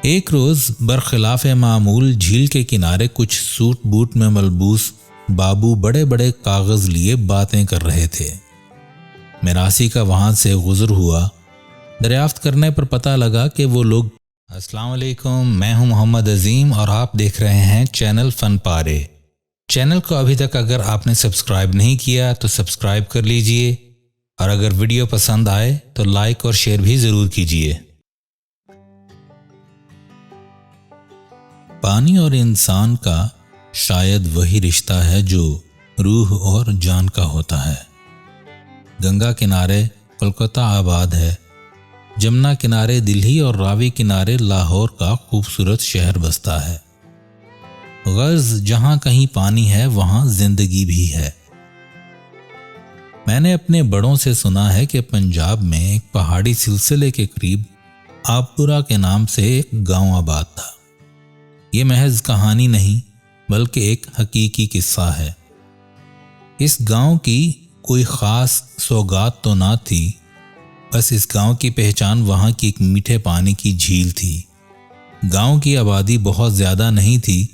ایک روز برخلاف معمول جھیل کے کنارے کچھ سوٹ بوٹ میں ملبوس بابو بڑے بڑے کاغذ لیے باتیں کر رہے تھے۔ میراثی کا وہاں سے گزر ہوا۔ دریافت کرنے پر پتہ لگا کہ وہ لوگ السلام علیکم، میں ہوں محمد عظیم اور آپ دیکھ رہے ہیں چینل فن پارے۔ چینل کو ابھی تک اگر آپ نے سبسکرائب نہیں کیا تو سبسکرائب کر لیجئے، اور اگر ویڈیو پسند آئے تو لائک اور شیئر بھی ضرور کیجئے۔ پانی اور انسان کا شاید وہی رشتہ ہے جو روح اور جان کا ہوتا ہے۔ گنگا کنارے کولکاتہ آباد ہے، جمنا کنارے دلہی اور راوی کنارے لاہور کا خوبصورت شہر بستا ہے۔ غرض جہاں کہیں پانی ہے وہاں زندگی بھی ہے۔ میں نے اپنے بڑوں سے سنا ہے کہ پنجاب میں ایک پہاڑی سلسلے کے قریب آبپورہ کے نام سے ایک گاؤں آباد تھا۔ یہ محض کہانی نہیں بلکہ ایک حقیقی قصہ ہے۔ اس گاؤں کی کوئی خاص سوگات تو نہ تھی، بس اس گاؤں کی پہچان وہاں کی ایک میٹھے پانی کی جھیل تھی۔ گاؤں کی آبادی بہت زیادہ نہیں تھی،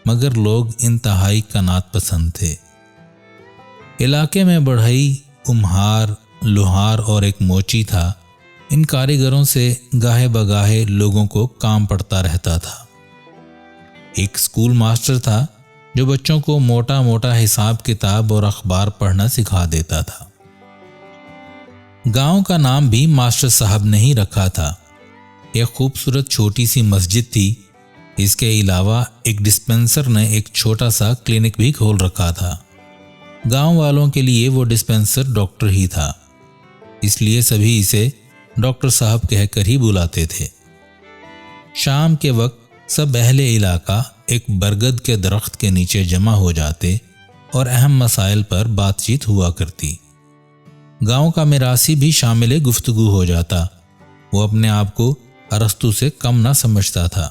مگر لوگ انتہائی قناعت پسند تھے۔ علاقے میں بڑھئی، کمہار، لوہار اور ایک موچی تھا۔ ان کاریگروں سے گاہے بگاہے لوگوں کو کام پڑتا رہتا تھا۔ ایک اسکول ماسٹر تھا جو بچوں کو موٹا موٹا حساب کتاب اور اخبار پڑھنا سکھا دیتا تھا۔ گاؤں کا نام بھی ماسٹر صاحب نے ہی رکھا تھا۔ ایک خوبصورت چھوٹی سی مسجد تھی۔ اس کے علاوہ ایک ڈسپنسر نے ایک چھوٹا سا کلینک بھی کھول رکھا تھا۔ گاؤں والوں کے لیے وہ ڈسپنسر ڈاکٹر ہی تھا، اس لیے سبھی اسے ڈاکٹر صاحب کہہ کر ہی بلاتے تھے۔ شام کے وقت سب اہل علاقہ ایک برگد کے درخت کے نیچے جمع ہو جاتے اور اہم مسائل پر بات چیت ہوا کرتی۔ گاؤں کا میراثی بھی شامل گفتگو ہو جاتا۔ وہ اپنے آپ کو ارسطو سے کم نہ سمجھتا تھا۔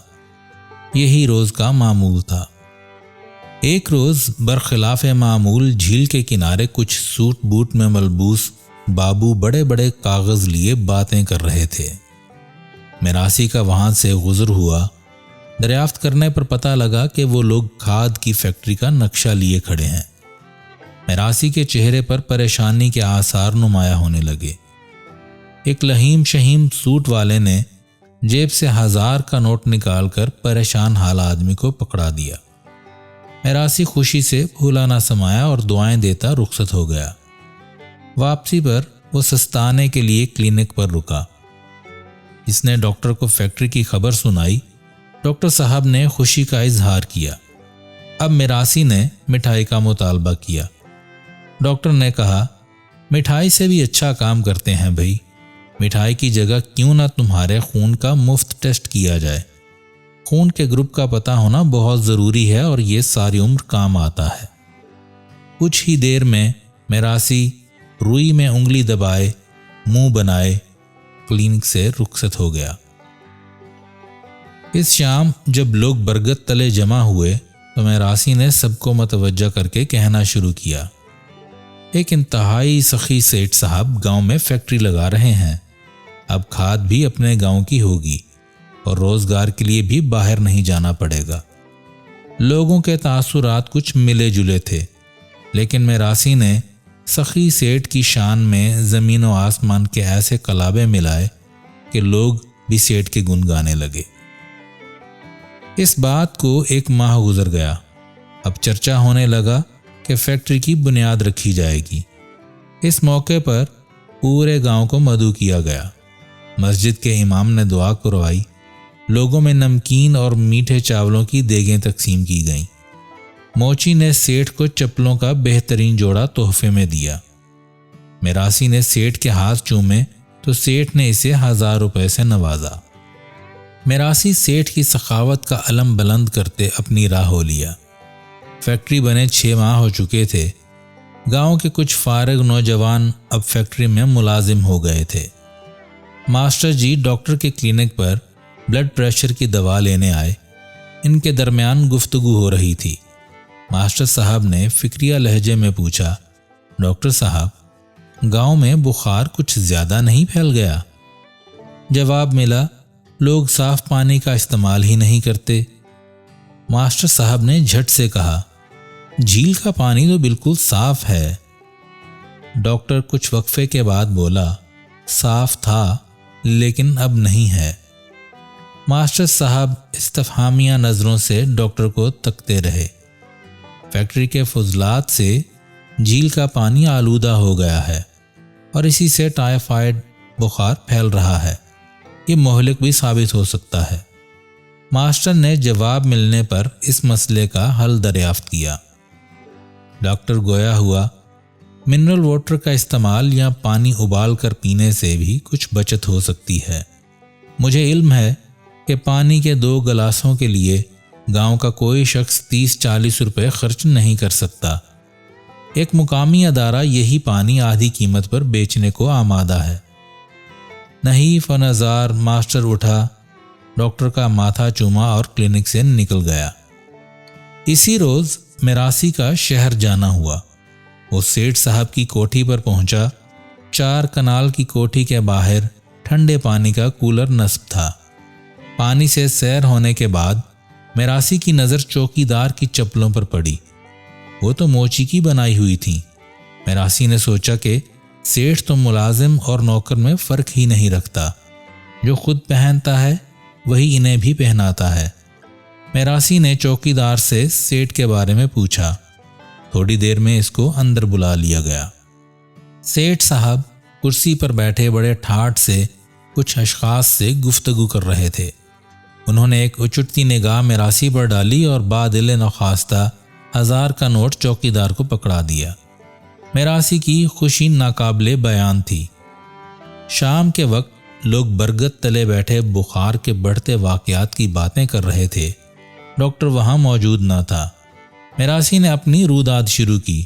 یہی روز کا معمول تھا۔ ایک روز برخلاف معمول جھیل کے کنارے کچھ سوٹ بوٹ میں ملبوس بابو بڑے بڑے کاغذ لیے باتیں کر رہے تھے۔ میراثی کا وہاں سے گزر ہوا۔ دریافت کرنے پر پتہ لگا کہ وہ لوگ کھاد کی فیکٹری کا نقشہ لیے کھڑے ہیں۔ میراثی کے چہرے پر پریشانی کے آثار نمایاں ہونے لگے۔ ایک لہیم شہیم سوٹ والے نے جیب سے 1000 کا نوٹ نکال کر پریشان حال آدمی کو پکڑا دیا۔ میراثی خوشی سے بھولا نہ سمایا اور دعائیں دیتا رخصت ہو گیا۔ واپسی پر وہ سستانے کے لیے کلینک پر رکا۔ اس نے ڈاکٹر کو فیکٹری کی خبر سنائی۔ ڈاکٹر صاحب نے خوشی کا اظہار کیا۔ اب میراثی نے مٹھائی کا مطالبہ کیا۔ ڈاکٹر نے کہا، مٹھائی سے بھی اچھا کام کرتے ہیں بھائی، مٹھائی کی جگہ کیوں نہ تمہارے خون کا مفت ٹیسٹ کیا جائے۔ خون کے گروپ کا پتہ ہونا بہت ضروری ہے اور یہ ساری عمر کام آتا ہے۔ کچھ ہی دیر میں میراثی روئی میں انگلی دبائے منہ بنائے کلینک سے رخصت ہو گیا۔ اس شام جب لوگ برگد تلے جمع ہوئے تو میراثی نے سب کو متوجہ کر کے کہنا شروع کیا، ایک انتہائی سخی سیٹھ صاحب گاؤں میں فیکٹری لگا رہے ہیں۔ اب کھاد بھی اپنے گاؤں کی ہوگی اور روزگار کے لیے بھی باہر نہیں جانا پڑے گا۔ لوگوں کے تاثرات کچھ ملے جلے تھے، لیکن میراثی نے سخی سیٹھ کی شان میں زمین و آسمان کے ایسے کلابے ملائے کہ لوگ بھی سیٹھ کے گن گانے لگے۔ اس بات کو 1 ماہ گزر گیا۔ اب چرچا ہونے لگا کہ فیکٹری کی بنیاد رکھی جائے گی۔ اس موقع پر پورے گاؤں کو مدعو کیا گیا۔ مسجد کے امام نے دعا کروائی۔ لوگوں میں نمکین اور میٹھے چاولوں کی دیگیں تقسیم کی گئیں۔ موچی نے سیٹھ کو چپلوں کا بہترین جوڑا تحفے میں دیا۔ میراثی نے سیٹھ کے ہاتھ چومے تو سیٹھ نے اسے 1000 روپے سے نوازا۔ میراثی سیٹھ کی سخاوت کا علم بلند کرتے اپنی راہ ہو لیا۔ فیکٹری بنے 6 ماہ ہو چکے تھے۔ گاؤں کے کچھ فارغ نوجوان اب فیکٹری میں ملازم ہو گئے تھے۔ ماسٹر جی ڈاکٹر کے کلینک پر بلڈ پریشر کی دوا لینے آئے۔ ان کے درمیان گفتگو ہو رہی تھی۔ ماسٹر صاحب نے فکریہ لہجے میں پوچھا، ڈاکٹر صاحب گاؤں میں بخار کچھ زیادہ نہیں پھیل گیا؟ جواب ملا، لوگ صاف پانی کا استعمال ہی نہیں کرتے۔ ماسٹر صاحب نے جھٹ سے کہا، جھیل کا پانی تو بالکل صاف ہے۔ ڈاکٹر کچھ وقفے کے بعد بولا، صاف تھا لیکن اب نہیں ہے۔ ماسٹر صاحب استفہامیہ نظروں سے ڈاکٹر کو تکتے رہے۔ فیکٹری کے فضلات سے جھیل کا پانی آلودہ ہو گیا ہے اور اسی سے ٹائیفائڈ بخار پھیل رہا ہے۔ یہ مہلک بھی ثابت ہو سکتا ہے۔ ماسٹر نے جواب ملنے پر اس مسئلے کا حل دریافت کیا۔ ڈاکٹر گویا ہوا، منرل واٹر کا استعمال یا پانی ابال کر پینے سے بھی کچھ بچت ہو سکتی ہے۔ مجھے علم ہے کہ پانی کے 2 گلاسوں کے لیے گاؤں کا کوئی شخص 30-40 روپے خرچ نہیں کر سکتا۔ ایک مقامی ادارہ یہی پانی آدھی قیمت پر بیچنے کو آمادہ ہے۔ نحیف و نزار ماسٹر اٹھا، ڈاکٹر کا ماتھا چوما اور کلینک سے نکل گیا۔ اسی روز میراسی کا شہر جانا ہوا۔ وہ سیٹھ صاحب کی کوٹھی پر پہنچا۔ 4 کنال کی کوٹھی کے باہر ٹھنڈے پانی کا کولر نصب تھا۔ پانی سے سیر ہونے کے بعد میراسی کی نظر چوکیدار کی چپلوں پر پڑی۔ وہ تو موچی کی بنائی ہوئی تھیں۔ میراسی نے سوچا کہ سیٹھ تو ملازم اور نوکر میں فرق ہی نہیں رکھتا، جو خود پہنتا ہے وہی انہیں بھی پہناتا ہے۔ میراسی نے چوکیدار سے سیٹھ کے بارے میں پوچھا۔ تھوڑی دیر میں اس کو اندر بلا لیا گیا۔ سیٹھ صاحب کرسی پر بیٹھے بڑے ٹھاٹھ سے کچھ اشخاص سے گفتگو کر رہے تھے۔ انہوں نے ایک اچٹتی نگاہ میراسی پر ڈالی اور بادل نخواستہ 1000 کا نوٹ چوکیدار کو پکڑا دیا۔ میراسی کی خوشی ناقابل بیان تھی۔ شام کے وقت لوگ برگد تلے بیٹھے بخار کے بڑھتے واقعات کی باتیں کر رہے تھے۔ ڈاکٹر وہاں موجود نہ تھا۔ میراسی نے اپنی روداد شروع کی،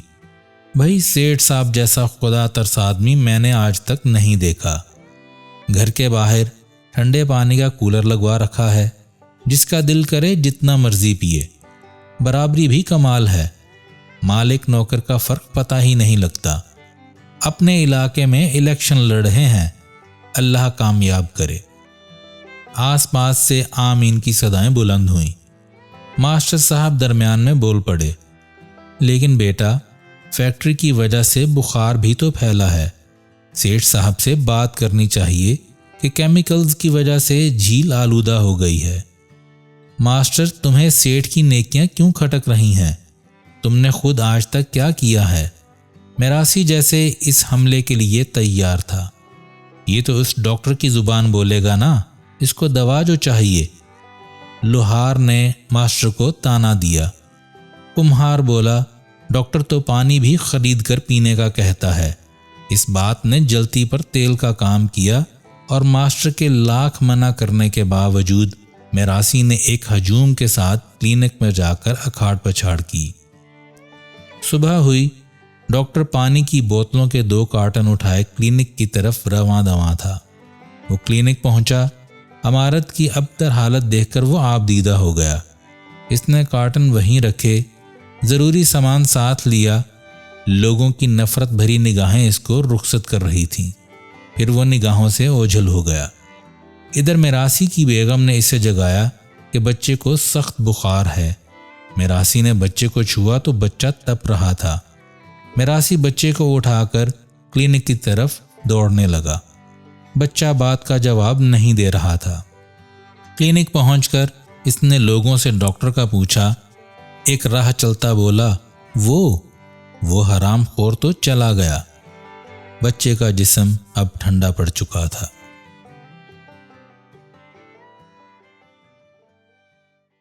بھائی سیٹھ صاحب جیسا خدا ترس آدمی میں نے آج تک نہیں دیکھا۔ گھر کے باہر ٹھنڈے پانی کا کولر لگوا رکھا ہے، جس کا دل کرے جتنا مرضی پیے۔ برابری بھی کمال ہے، مالک نوکر کا فرق پتہ ہی نہیں لگتا۔ اپنے علاقے میں الیکشن لڑ رہے ہیں، اللہ کامیاب کرے۔ آس پاس سے آمین کی صدائیں بلند ہوئیں۔ ماسٹر صاحب درمیان میں بول پڑے، لیکن بیٹا فیکٹری کی وجہ سے بخار بھی تو پھیلا ہے۔ سیٹھ صاحب سے بات کرنی چاہیے کہ کیمیکلز کی وجہ سے جھیل آلودہ ہو گئی ہے۔ ماسٹر تمہیں سیٹھ کی نیکیاں کیوں کھٹک رہی ہیں؟ تم نے خود آج تک کیا کیا ہے؟ میراسی جیسے اس حملے کے لیے تیار تھا۔ یہ تو اس ڈاکٹر کی زبان بولے گا نا، اس کو دوا جو چاہیے۔ لوہار نے ماسٹر کو تانا دیا۔ کمہار بولا، ڈاکٹر تو پانی بھی خرید کر پینے کا کہتا ہے۔ اس بات نے جلتی پر تیل کا کام کیا اور ماسٹر کے لاکھ منع کرنے کے باوجود میراسی نے ایک ہجوم کے ساتھ کلینک میں جا کر اکھاڑ پچھاڑ کی۔ صبح ہوئی۔ ڈاکٹر پانی کی بوتلوں کے 2 کارٹن اٹھائے کلینک کی طرف رواں دواں تھا۔ وہ کلینک پہنچا۔ عمارت کی ابتر حالت دیکھ کر وہ آپ دیدہ ہو گیا۔ اس نے کارٹن وہیں رکھے، ضروری سامان ساتھ لیا۔ لوگوں کی نفرت بھری نگاہیں اس کو رخصت کر رہی تھیں۔ پھر وہ نگاہوں سے اوجھل ہو گیا۔ ادھر میراسی کی بیگم نے اسے جگایا کہ بچے کو سخت بخار ہے۔ میراسی نے بچے کو چھوا تو بچہ تپ رہا تھا۔ میراسی بچے کو اٹھا کر کلینک کی طرف دوڑنے لگا۔ بچہ بات کا جواب نہیں دے رہا تھا۔ کلینک پہنچ کر اس نے لوگوں سے ڈاکٹر کا پوچھا۔ ایک راہ چلتا بولا، وہ حرام خور تو چلا گیا۔ بچے کا جسم اب ٹھنڈا پڑ چکا تھا۔